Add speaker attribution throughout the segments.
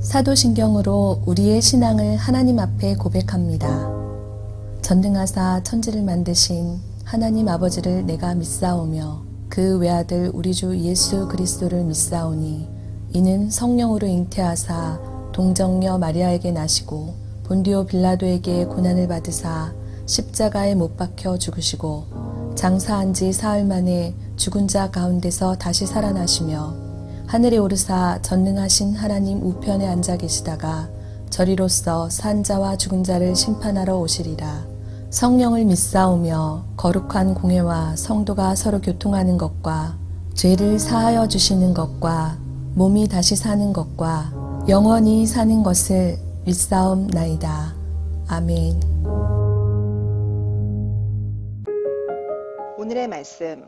Speaker 1: 사도신경으로 우리의 신앙을 하나님 앞에 고백합니다. 전능하사 천지를 만드신 하나님 아버지를 내가 믿사오며 그 외아들 우리 주 예수 그리스도를 믿사오니 이는 성령으로 잉태하사 동정녀 마리아에게 나시고 본디오 빌라도에게 고난을 받으사 십자가에 못 박혀 죽으시고 장사한 지 사흘 만에 죽은 자 가운데서 다시 살아나시며 하늘에 오르사 전능하신 하나님 우편에 앉아 계시다가 저리로서 산 자와 죽은 자를 심판하러 오시리라. 성령을 믿사오며 거룩한 공회와 성도가 서로 교통하는 것과 죄를 사하여 주시는 것과 몸이 다시 사는 것과 영원히 사는 것을 믿사옵나이다. 아멘.
Speaker 2: 오늘의 말씀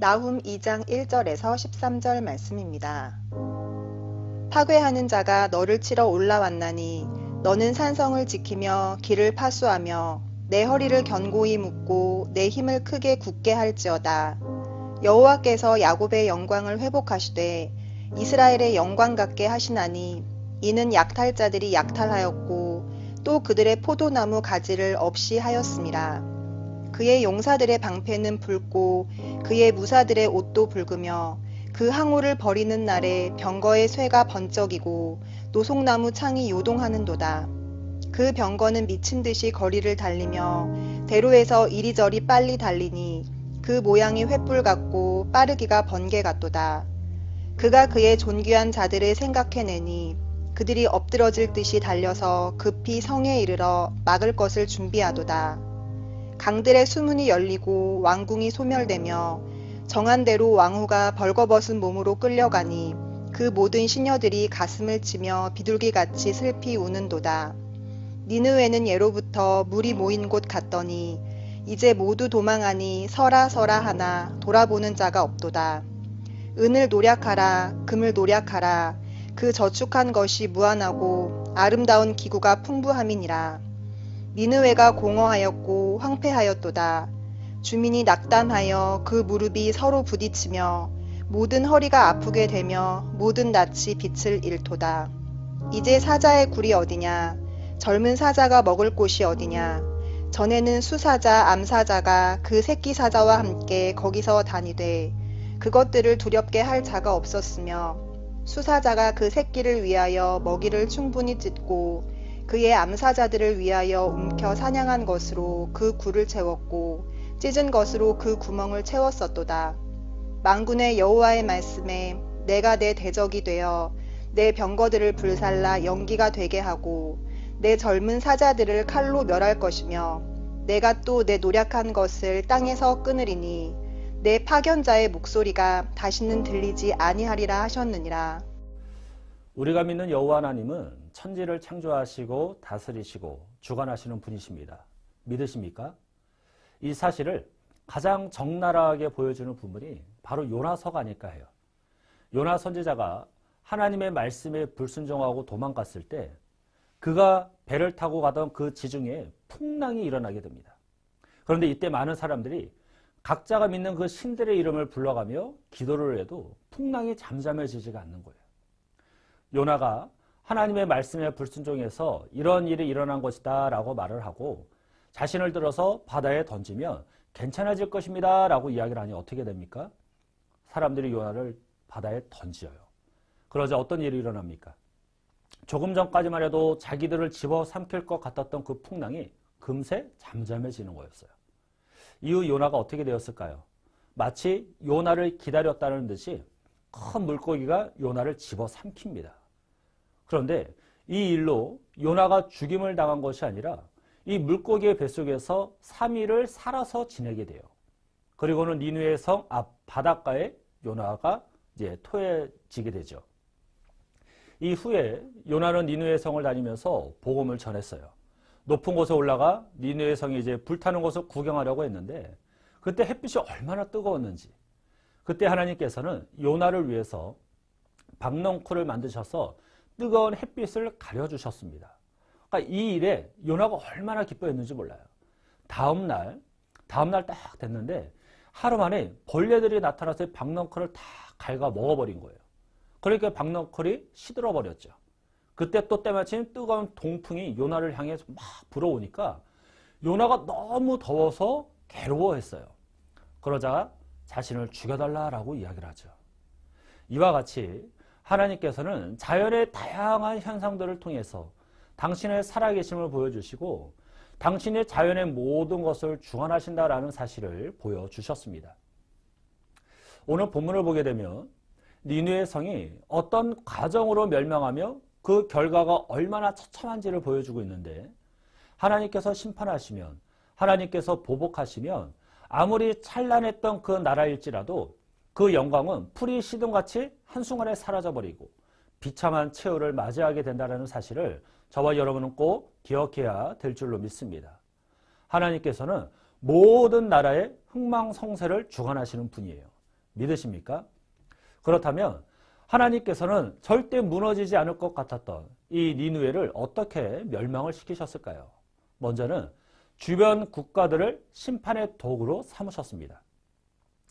Speaker 2: 나훔 2장 1절에서 13절 말씀입니다. 파괴하는 자가 너를 치러 올라왔나니 너는 산성을 지키며 길을 파수하며 내 허리를 견고히 묶고 내 힘을 크게 굳게 할지어다. 여호와께서 야곱의 영광을 회복하시되 이스라엘의 영광 같게 하시나니 이는 약탈자들이 약탈하였고 또 그들의 포도나무 가지를 없이 하였음이라. 그의 용사들의 방패는 붉고 그의 무사들의 옷도 붉으며 그 항우를 버리는 날에 병거의 쇠가 번쩍이고 노송나무 창이 요동하는도다. 그 병거는 미친 듯이 거리를 달리며 대로에서 이리저리 빨리 달리니 그 모양이 횃불 같고 빠르기가 번개 같도다. 그가 그의 존귀한 자들을 생각해내니 그들이 엎드러질 듯이 달려서 급히 성에 이르러 막을 것을 준비하도다. 강들의 수문이 열리고 왕궁이 소멸되며 정한 대로 왕후가 벌거벗은 몸으로 끌려가니 그 모든 시녀들이 가슴을 치며 비둘기같이 슬피 우는도다. 니느웨는 예로부터 물이 모인 곳 같더니 이제 모두 도망하니 서라 서라 하나 돌아보는 자가 없도다. 은을 노략하라 금을 노략하라 그 저축한 것이 무한하고 아름다운 기구가 풍부함이니라. 니느웨가 공허하였고 황폐하였도다. 주민이 낙담하여 그 무릎이 서로 부딪히며 모든 허리가 아프게 되며 모든 낯이 빛을 잃도다. 이제 사자의 굴이 어디냐? 젊은 사자가 먹을 곳이 어디냐? 전에는 수사자, 암사자가 그 새끼 사자와 함께 거기서 다니되 그것들을 두렵게 할 자가 없었으며 수사자가 그 새끼를 위하여 먹이를 충분히 찢고 그의 암사자들을 위하여 움켜 사냥한 것으로 그 굴을 채웠고 찢은 것으로 그 구멍을 채웠었도다. 만군의 여호와의 말씀에 내가 내 대적이 되어 내 병거들을 불살라 연기가 되게 하고 내 젊은 사자들을 칼로 멸할 것이며 내가 또 내 노력한 것을 땅에서 끊으리니 내 파견자의 목소리가 다시는 들리지 아니하리라 하셨느니라.
Speaker 3: 우리가 믿는 여호와 하나님은 천지를 창조하시고 다스리시고 주관하시는 분이십니다. 믿으십니까? 이 사실을 가장 적나라하게 보여주는 부분이 바로 요나서가 아닐까 해요. 요나 선지자가 하나님의 말씀에 불순종하고 도망갔을 때 그가 배를 타고 가던 그 지중해에 풍랑이 일어나게 됩니다. 그런데 이때 많은 사람들이 각자가 믿는 그 신들의 이름을 불러가며 기도를 해도 풍랑이 잠잠해지지가 않는 거예요. 요나가 하나님의 말씀에 불순종해서 이런 일이 일어난 것이다 라고 말을 하고 자신을 들어서 바다에 던지면 괜찮아질 것입니다 라고 이야기를 하니 어떻게 됩니까? 사람들이 요나를 바다에 던져요. 그러자 어떤 일이 일어납니까? 조금 전까지만 해도 자기들을 집어삼킬 것 같았던 그 풍랑이 금세 잠잠해지는 거였어요. 이후 요나가 어떻게 되었을까요? 마치 요나를 기다렸다는 듯이 큰 물고기가 요나를 집어삼킵니다. 그런데 이 일로 요나가 죽임을 당한 것이 아니라 이 물고기의 뱃속에서 3일을 살아서 지내게 돼요. 그리고는 니느웨 성 앞 바닷가에 요나가 이제 토해지게 되죠. 이후에 요나는 니느웨 성을 다니면서 복음을 전했어요. 높은 곳에 올라가 니느웨 성이 이제 불타는 곳을 구경하려고 했는데 그때 햇빛이 얼마나 뜨거웠는지 그때 하나님께서는 요나를 위해서 박넝쿨을 만드셔서 뜨거운 햇빛을 가려주셨습니다. 그러니까 이 일에 요나가 얼마나 기뻐했는지 몰라요. 다음날 딱 됐는데 하루 만에 벌레들이 나타나서 박넝쿨을 다 갉아 먹어버린 거예요. 그러니까 박너클이 시들어 버렸죠. 그때 또 때마침 뜨거운 동풍이 요나를 향해 막 불어오니까 요나가 너무 더워서 괴로워했어요. 그러자 자신을 죽여달라라고 이야기를 하죠. 이와 같이 하나님께서는 자연의 다양한 현상들을 통해서 당신의 살아계심을 보여주시고 당신의 자연의 모든 것을 주관하신다라는 사실을 보여주셨습니다. 오늘 본문을 보게 되면 니느웨 성이 어떤 과정으로 멸망하며 그 결과가 얼마나 처참한지를 보여주고 있는데, 하나님께서 심판하시면, 하나님께서 보복하시면 아무리 찬란했던 그 나라일지라도 그 영광은 풀이 시든같이 한순간에 사라져버리고 비참한 최후를 맞이하게 된다는 사실을 저와 여러분은 꼭 기억해야 될 줄로 믿습니다. 하나님께서는 모든 나라의 흥망성쇠를 주관하시는 분이에요. 믿으십니까? 그렇다면 하나님께서는 절대 무너지지 않을 것 같았던 이 니느웨를 어떻게 멸망을 시키셨을까요? 먼저는 주변 국가들을 심판의 도구로 삼으셨습니다.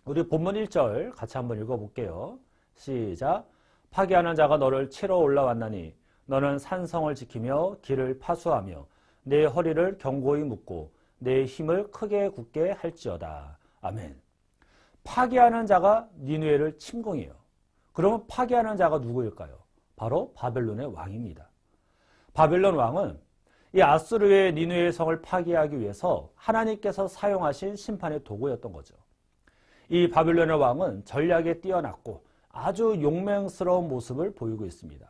Speaker 3: 우리 본문 1절 같이 한번 읽어볼게요. 시작. 파괴하는 자가 너를 치러 올라왔나니 너는 산성을 지키며 길을 파수하며 내 허리를 견고히 묶고 내 힘을 크게 굳게 할지어다. 아멘. 파괴하는 자가 니느웨를 침공해요. 그러면 파괴하는 자가 누구일까요? 바로 바벨론의 왕입니다. 바벨론 왕은 이 아수르의 니느웨 성을 파괴하기 위해서 하나님께서 사용하신 심판의 도구였던 거죠. 이 바벨론의 왕은 전략에 뛰어났고 아주 용맹스러운 모습을 보이고 있습니다.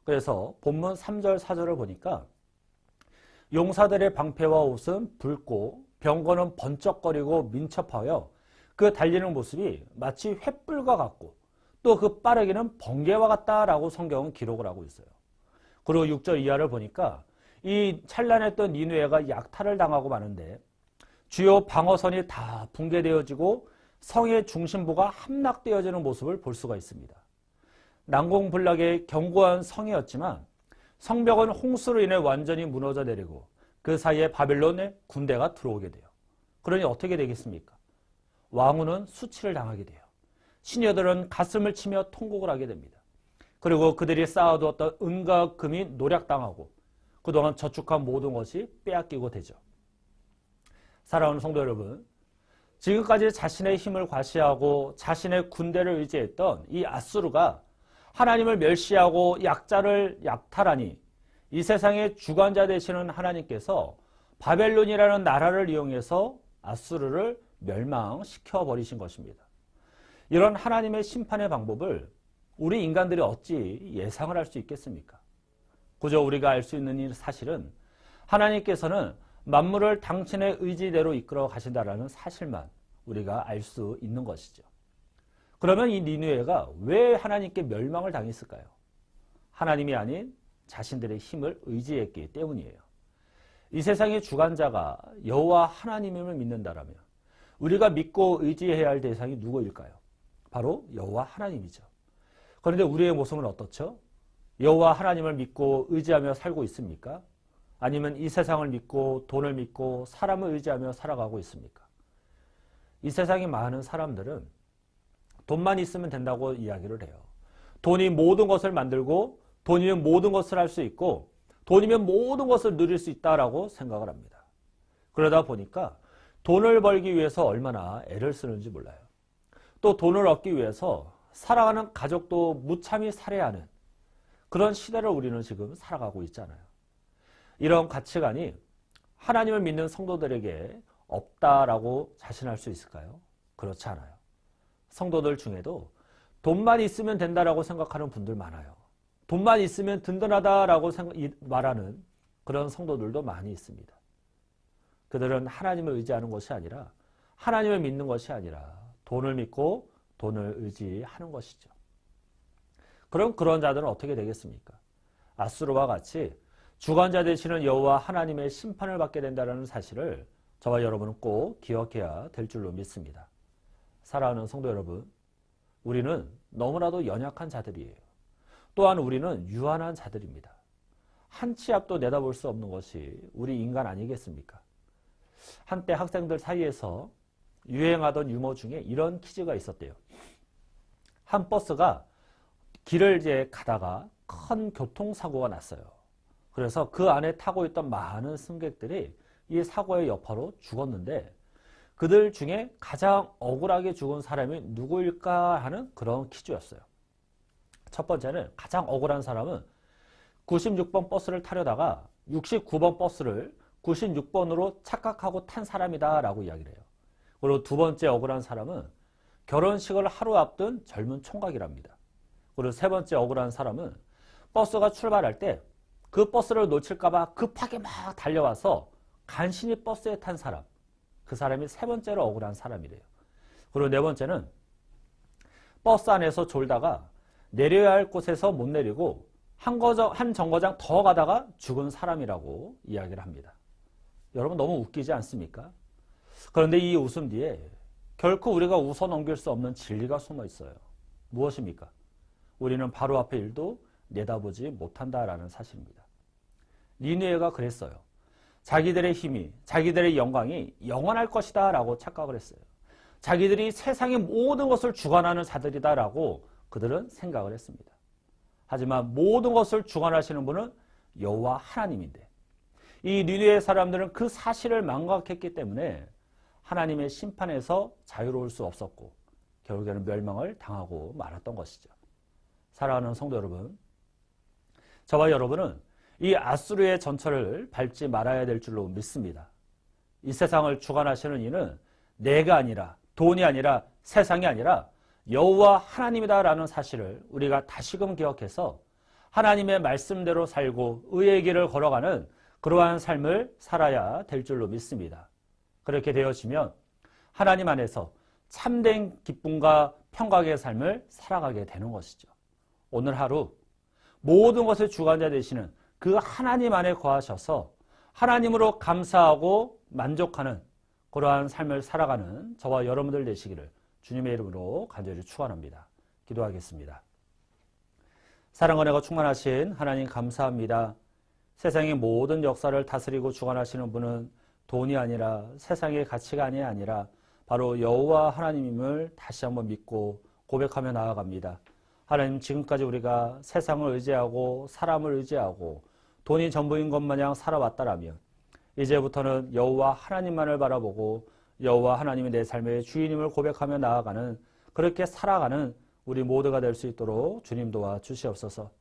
Speaker 3: 그래서 본문 3절 4절을 보니까 용사들의 방패와 옷은 붉고 병거는 번쩍거리고 민첩하여 그 달리는 모습이 마치 횃불과 같고 또 그 빠르기는 번개와 같다라고 성경은 기록을 하고 있어요. 그리고 6절 이하를 보니까 이 찬란했던 니느웨가 약탈을 당하고 마는데 주요 방어선이 다 붕괴되어지고 성의 중심부가 함락되어지는 모습을 볼 수가 있습니다. 난공불락의 견고한 성이었지만 성벽은 홍수로 인해 완전히 무너져 내리고 그 사이에 바벨론의 군대가 들어오게 돼요. 그러니 어떻게 되겠습니까? 왕후는 수치를 당하게 돼요. 시녀들은 가슴을 치며 통곡을 하게 됩니다. 그리고 그들이 쌓아두었던 은과 금이 노략당하고 그동안 저축한 모든 것이 빼앗기고 되죠. 사랑하는 성도 여러분, 지금까지 자신의 힘을 과시하고 자신의 군대를 의지했던 이 아수르가 하나님을 멸시하고 약자를 약탈하니 이 세상의 주관자 되시는 하나님께서 바벨론이라는 나라를 이용해서 아수르를 멸망시켜 버리신 것입니다. 이런 하나님의 심판의 방법을 우리 인간들이 어찌 예상을 할 수 있겠습니까? 그저 우리가 알 수 있는 이 사실은 하나님께서는 만물을 당신의 의지대로 이끌어 가신다라는 사실만 우리가 알 수 있는 것이죠. 그러면 이 니느웨가 왜 하나님께 멸망을 당했을까요? 하나님이 아닌 자신들의 힘을 의지했기 때문이에요. 이 세상의 주관자가 여호와 하나님임을 믿는다라면 우리가 믿고 의지해야 할 대상이 누구일까요? 바로 여호와 하나님이죠. 그런데 우리의 모습은 어떻죠? 여호와 하나님을 믿고 의지하며 살고 있습니까? 아니면 이 세상을 믿고 돈을 믿고 사람을 의지하며 살아가고 있습니까? 이 세상의 많은 사람들은 돈만 있으면 된다고 이야기를 해요. 돈이 모든 것을 만들고 돈이면 모든 것을 할 수 있고 돈이면 모든 것을 누릴 수 있다라고 생각을 합니다. 그러다 보니까 돈을 벌기 위해서 얼마나 애를 쓰는지 몰라요. 또 돈을 얻기 위해서 살아가는 가족도 무참히 살해하는 그런 시대를 우리는 지금 살아가고 있잖아요. 이런 가치관이 하나님을 믿는 성도들에게 없다라고 자신할 수 있을까요? 그렇지 않아요. 성도들 중에도 돈만 있으면 된다라고 생각하는 분들 많아요. 돈만 있으면 든든하다라고 말하는 그런 성도들도 많이 있습니다. 그들은 하나님을 의지하는 것이 아니라 하나님을 믿는 것이 아니라 돈을 믿고 돈을 의지하는 것이죠. 그럼 그런 자들은 어떻게 되겠습니까? 아수르와 같이 주관자 되시는 여호와 하나님의 심판을 받게 된다는 사실을 저와 여러분은 꼭 기억해야 될 줄로 믿습니다. 사랑하는 성도 여러분, 우리는 너무나도 연약한 자들이에요. 또한 우리는 유한한 자들입니다. 한 치 앞도 내다볼 수 없는 것이 우리 인간 아니겠습니까? 한때 학생들 사이에서 유행하던 유머 중에 이런 퀴즈가 있었대요. 한 버스가 길을 이제 가다가 큰 교통사고가 났어요. 그래서 그 안에 타고 있던 많은 승객들이 이 사고의 여파로 죽었는데 그들 중에 가장 억울하게 죽은 사람이 누구일까 하는 그런 퀴즈였어요. 첫 번째는 가장 억울한 사람은 96번 버스를 타려다가 69번 버스를 96번으로 착각하고 탄 사람이다 라고 이야기를 해요. 그리고 두 번째 억울한 사람은 결혼식을 하루 앞둔 젊은 총각이랍니다. 그리고 세 번째 억울한 사람은 버스가 출발할 때 그 버스를 놓칠까봐 급하게 막 달려와서 간신히 버스에 탄 사람, 그 사람이 세 번째로 억울한 사람이래요. 그리고 네 번째는 버스 안에서 졸다가 내려야 할 곳에서 못 내리고 한 정거장 더 가다가 죽은 사람이라고 이야기를 합니다. 여러분 너무 웃기지 않습니까? 그런데 이 웃음 뒤에 결코 우리가 웃어넘길 수 없는 진리가 숨어 있어요. 무엇입니까? 우리는 바로 앞의 일도 내다보지 못한다라는 사실입니다. 니느웨가 그랬어요. 자기들의 힘이, 자기들의 영광이 영원할 것이다 라고 착각을 했어요. 자기들이 세상의 모든 것을 주관하는 자들이다 라고 그들은 생각을 했습니다. 하지만 모든 것을 주관하시는 분은 여호와 하나님인데 이 니느웨 사람들은 그 사실을 망각했기 때문에 하나님의 심판에서 자유로울 수 없었고 결국에는 멸망을 당하고 말았던 것이죠. 사랑하는 성도 여러분, 저와 여러분은 이 아수르의 전철을 밟지 말아야 될 줄로 믿습니다. 이 세상을 주관하시는 이는 내가 아니라 돈이 아니라 세상이 아니라 여호와 하나님이다라는 사실을 우리가 다시금 기억해서 하나님의 말씀대로 살고 의의 길을 걸어가는 그러한 삶을 살아야 될 줄로 믿습니다. 그렇게 되어지면 하나님 안에서 참된 기쁨과 평강의 삶을 살아가게 되는 것이죠. 오늘 하루 모든 것의 주관자 되시는 그 하나님 안에 거하셔서 하나님으로 감사하고 만족하는 그러한 삶을 살아가는 저와 여러분들 되시기를 주님의 이름으로 간절히 축원합니다. 기도하겠습니다. 사랑과 은혜가 충만하신 하나님 감사합니다. 세상의 모든 역사를 다스리고 주관하시는 분은 돈이 아니라 세상의 가치가 아니라 바로 여호와 하나님임을 다시 한번 믿고 고백하며 나아갑니다. 하나님, 지금까지 우리가 세상을 의지하고 사람을 의지하고 돈이 전부인 것 마냥 살아왔다라면 이제부터는 여호와 하나님만을 바라보고 여호와 하나님이 내 삶의 주인임을 고백하며 나아가는 그렇게 살아가는 우리 모두가 될 수 있도록 주님 도와 주시옵소서.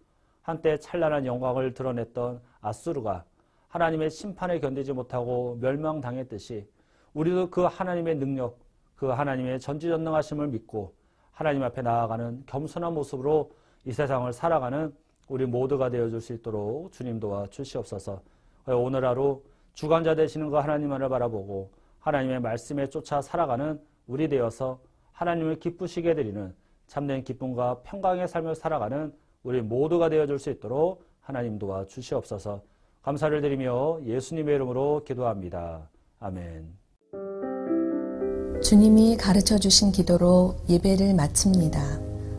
Speaker 3: 한때 찬란한 영광을 드러냈던 아수르가 하나님의 심판에 견디지 못하고 멸망당했듯이 우리도 그 하나님의 능력, 그 하나님의 전지전능하심을 믿고 하나님 앞에 나아가는 겸손한 모습으로 이 세상을 살아가는 우리 모두가 되어줄 수 있도록 주님 도와 주시옵소서. 오늘 하루 주관자 되시는 그 하나님만을 바라보고 하나님의 말씀에 쫓아 살아가는 우리 되어서 하나님을 기쁘시게 드리는 참된 기쁨과 평강의 삶을 살아가는 우리 모두가 되어줄 수 있도록 하나님 도와 주시옵소서. 감사를 드리며 예수님의 이름으로 기도합니다. 아멘.
Speaker 1: 주님이 가르쳐 주신 기도로 예배를 마칩니다.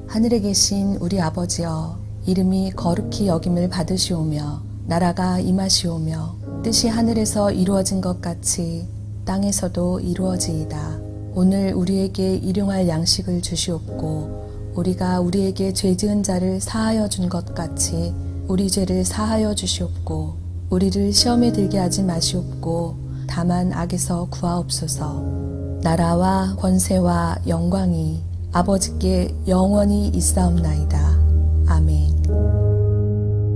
Speaker 1: 하늘에 계신 우리 아버지여, 이름이 거룩히 여김을 받으시오며 나라가 임하시오며 뜻이 하늘에서 이루어진 것 같이 땅에서도 이루어지이다. 오늘 우리에게 일용할 양식을 주시옵고 우리가 우리에게 죄 지은 자를 사하여 준 것 같이 우리 죄를 사하여 주시옵고 우리를 시험에 들게 하지 마시옵고 다만 악에서 구하옵소서. 나라와 권세와 영광이 아버지께 영원히 있사옵나이다. 아멘.